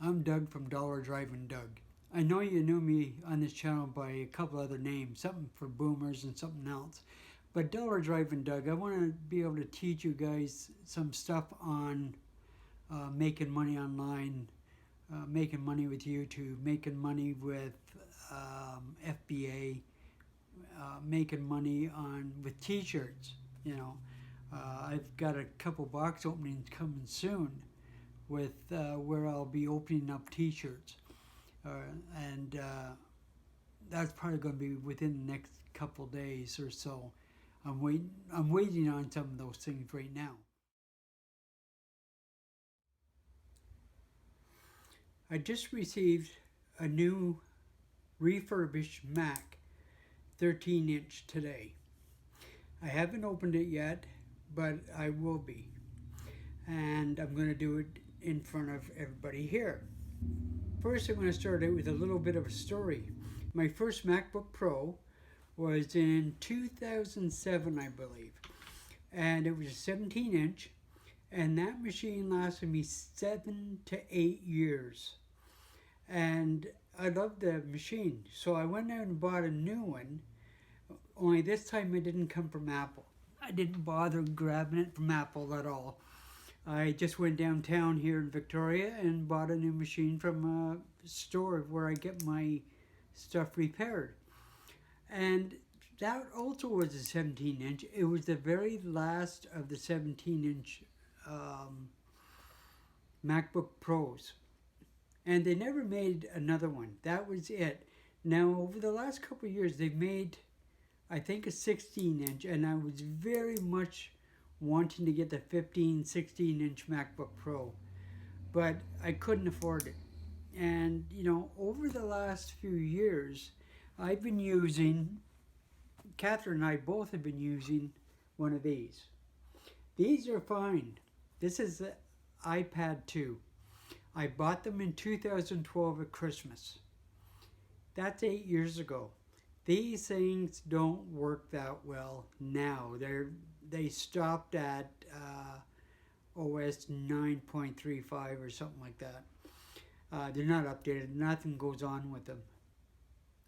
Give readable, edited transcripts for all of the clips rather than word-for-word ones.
I'm Doug from Dollar Driving Doug. I know you knew me on this channel by a couple other names, something for boomers and something else. But Dollar Driving Doug, I want to be able to teach you guys some stuff on making money online, making money with YouTube, making money with FBA, making money on with t-shirts. I've got a couple box openings coming soon with where I'll be opening up t-shirts, and that's probably going to be within the next couple days or so. I'm waiting on some of those things right now. I just received a new refurbished Mac 13-inch today. I haven't opened it yet, but I will be. And I'm going to do it in front of everybody here. First, I'm going to start out with a little bit of a story. My first MacBook Pro was in 2007, I believe. And it was a 17-inch. And that machine lasted me 7 to 8 years. And I loved the machine. So I went out and bought a new one. Only this time it didn't come from Apple. I didn't bother grabbing it from Apple at all. I just went downtown here in Victoria and bought a new machine from a store where I get my stuff repaired. And that also was a 17-inch. It was the very last of the 17-inch MacBook Pros. And they never made another one. That was it. Now, over the last couple of years, they've made, I think, a 16-inch, and I was very much wanting to get the 16-inch MacBook Pro, but I couldn't afford it. And, over the last few years, I've been using, Catherine and I both have been using one of these. These are fine. This is the iPad 2. I bought them in 2012 at Christmas. That's 8 years ago. These things don't work that well now. They stopped at OS 9.35 or something like that. They're not updated. Nothing goes on with them.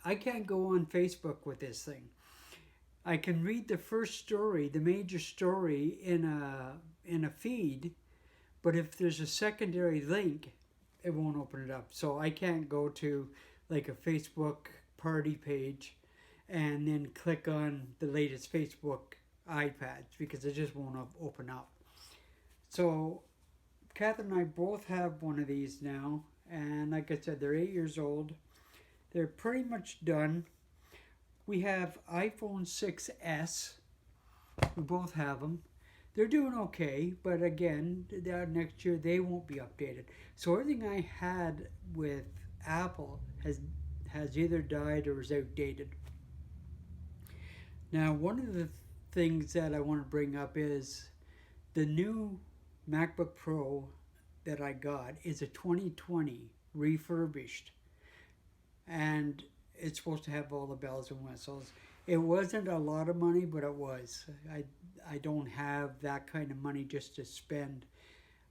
I can't go on Facebook with this thing. I can read the first story, the major story in a feed, but if there's a secondary link, it won't open it up. So I can't go to like a Facebook party page and then click on the latest Facebook iPads because it just won't open up. So Catherine and I both have one of these now, and like I said, they're 8 years old. They're pretty much done. We have iPhone 6s. We both have them. They're doing okay, but again, next year they won't be updated. So everything I had with Apple has either died or is outdated. Now, one of the things that I want to bring up is the new MacBook Pro that I got is a 2020 refurbished, and it's supposed to have all the bells and whistles. It wasn't a lot of money, but it was. I don't have that kind of money just to spend.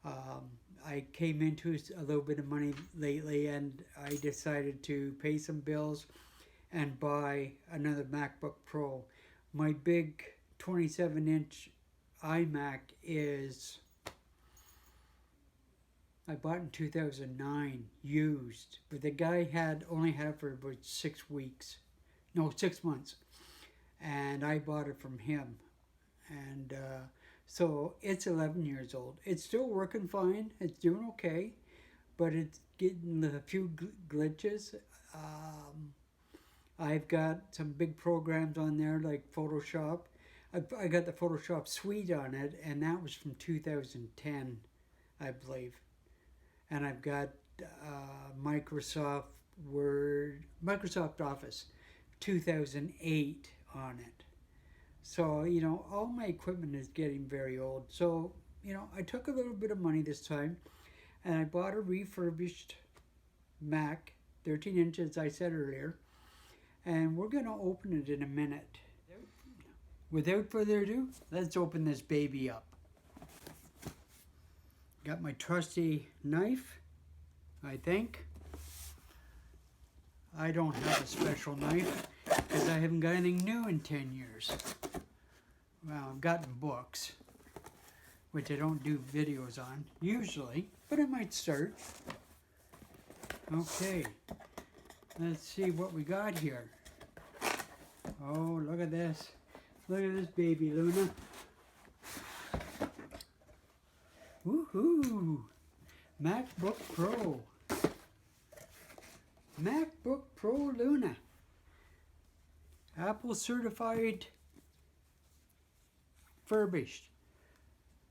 I came into a little bit of money lately, and I decided to pay some bills and buy another MacBook Pro. My big 27-inch iMac I bought in 2009, used, but the guy only had it for about 6 months, and I bought it from him, and so it's 11 years old. It's still working fine. It's doing okay, but it's getting a few glitches. I've got some big programs on there like Photoshop. I got the Photoshop suite on it, and that was from 2010, I believe. And I've got Microsoft Office 2008 on it. So, all my equipment is getting very old. So, I took a little bit of money this time, and I bought a refurbished Mac, 13 inches, I said earlier, and we're going to open it in a minute. Without further ado, let's open this baby up. Got my trusty knife. I think. I don't have a special knife because I haven't got anything new in 10 years. Well, I've gotten books, which I don't do videos on usually, but I might start. Okay, let's see what we got here. Oh, look at this. Look at this baby, Luna. Woohoo! MacBook Pro. MacBook Pro Luna. Apple certified furbished.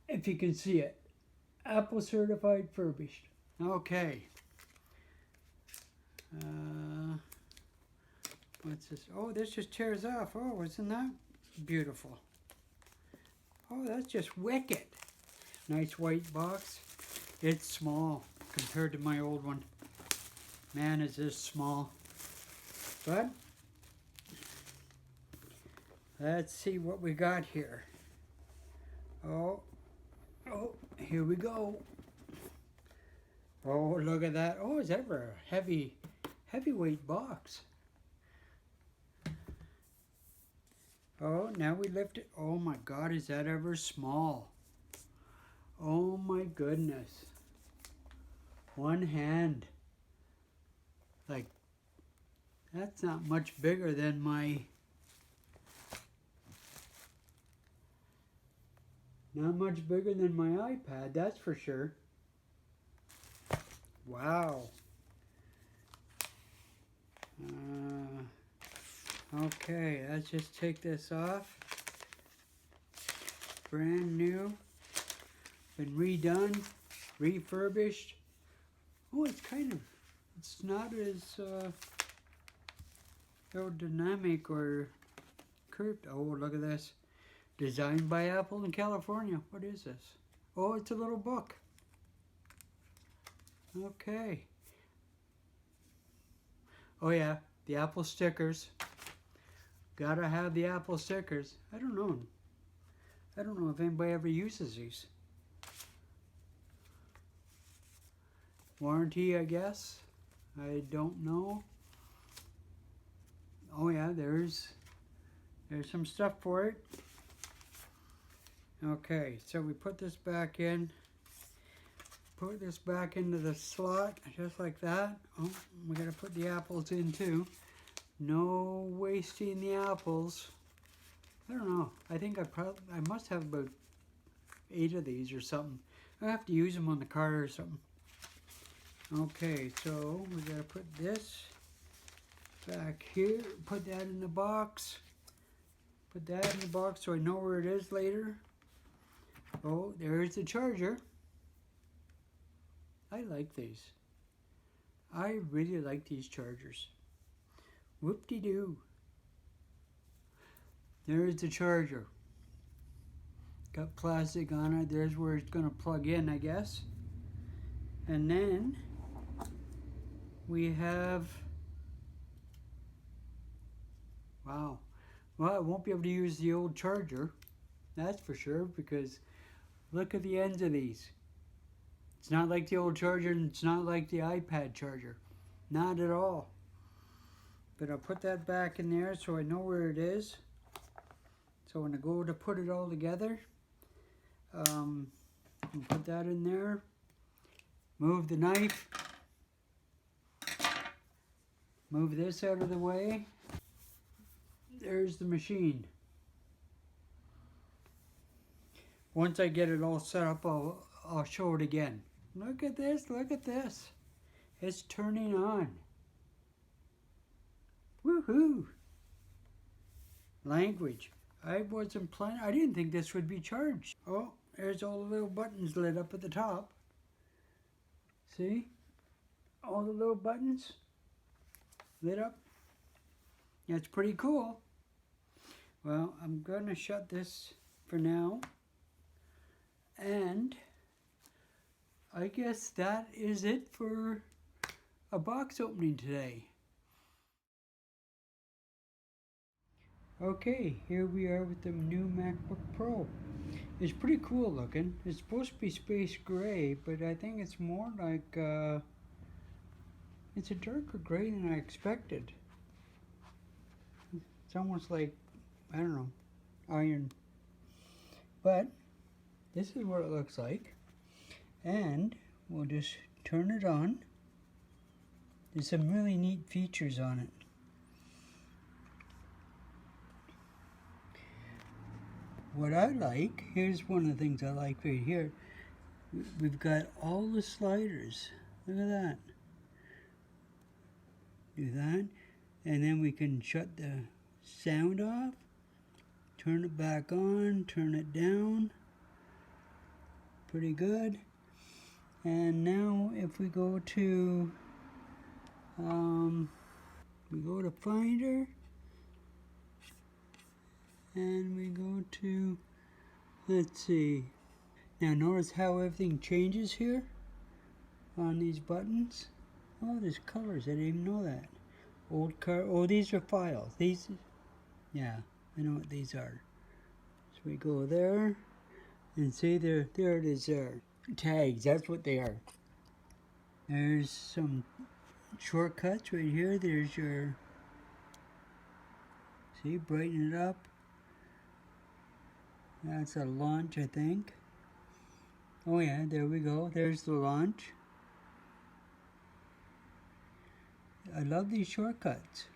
If you can see it. Apple certified furbished. Okay. What's this? Oh, this just tears off. Oh, isn't that beautiful? Oh, that's just wicked. Nice white box. It's small compared to my old one. Man, is this small. But let's see what we got here. Oh, here we go. Oh, look at that. Oh, is that ever a heavyweight box? Oh, now we lift it. Oh my God, is that ever small? Oh my goodness. One hand. Like, that's not much bigger than my... Not much bigger than my iPad, that's for sure. Wow. Okay, let's just take this off. Brand new. Been redone. Refurbished. Oh, it's not as aerodynamic or curved. Oh, look at this. Designed by Apple in California. What is this? Oh, it's a little book. Okay. Oh yeah, the Apple stickers. Gotta have the Apple stickers. I don't know if anybody ever uses these. Warranty, I guess. I don't know. Oh yeah, there's some stuff for it. Okay, so we put this back in. Put this back into the slot, just like that. Oh, we gotta put the apples in too. No wasting the apples. I don't know. I think I must have about 8 of these or something. I have to use them on the car or something. Okay, so we gotta put this back here. Put that in the box. Put that in the box so I know where it is later. Oh, there's the charger. I like these. I really like these chargers. Whoop-de-doo. There's the charger. Got plastic on it. There's where it's going to plug in, I guess. And then we have... Wow. Well, I won't be able to use the old charger. That's for sure, because look at the ends of these. It's not like the old charger, and it's not like the iPad charger. Not at all. But I'll put that back in there so I know where it is. So when I go to put it all together, I'll put that in there. Move the knife. Move this out of the way. There's the machine. Once I get it all set up, I'll show it again. Look at this, look at this. It's turning on. Woohoo! Language. I wasn't planning, I didn't think this would be charged. Oh, there's all the little buttons lit up at the top. See? All the little buttons lit up. That's pretty cool. Well, I'm gonna shut this for now. And I guess that is it for a box opening today. Okay, here we are with the new MacBook Pro. It's pretty cool looking. It's supposed to be space gray, but I think it's more like It's a darker gray than I expected. It's almost like, I don't know, iron. But this is what it looks like. And we'll just turn it on. There's some really neat features on it. What I like, here's one of the things I like right here. We've got all the sliders. Look at that. Do that. And then we can shut the sound off, turn it back on, turn it down. Pretty good. And now if we go to Finder, and we go to, let's see. Now notice how everything changes here on these buttons. Oh, there's colors. I didn't even know that. Old car. Oh, these are files. These, yeah, I know what these are. So we go there, and see there it is there. Tags. That's what they are. There's some shortcuts right here. There's your, see, brighten it up. That's a launch, I think. Oh yeah, there we go. There's the launch. I love these shortcuts.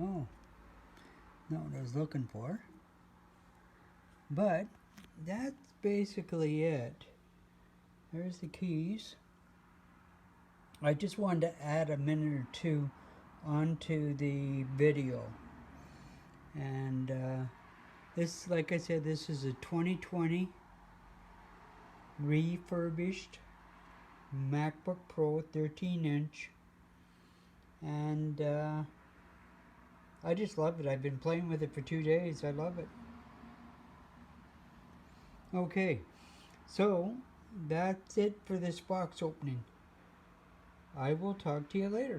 Oh, not what I was looking for. But that's basically it. There's the keys. I just wanted to add a minute or two onto the video. And this, like I said, this is a 2020 refurbished MacBook Pro 13-inch. And I just love it. I've been playing with it for 2 days. I love it. Okay, so that's it for this box opening. I will talk to you later.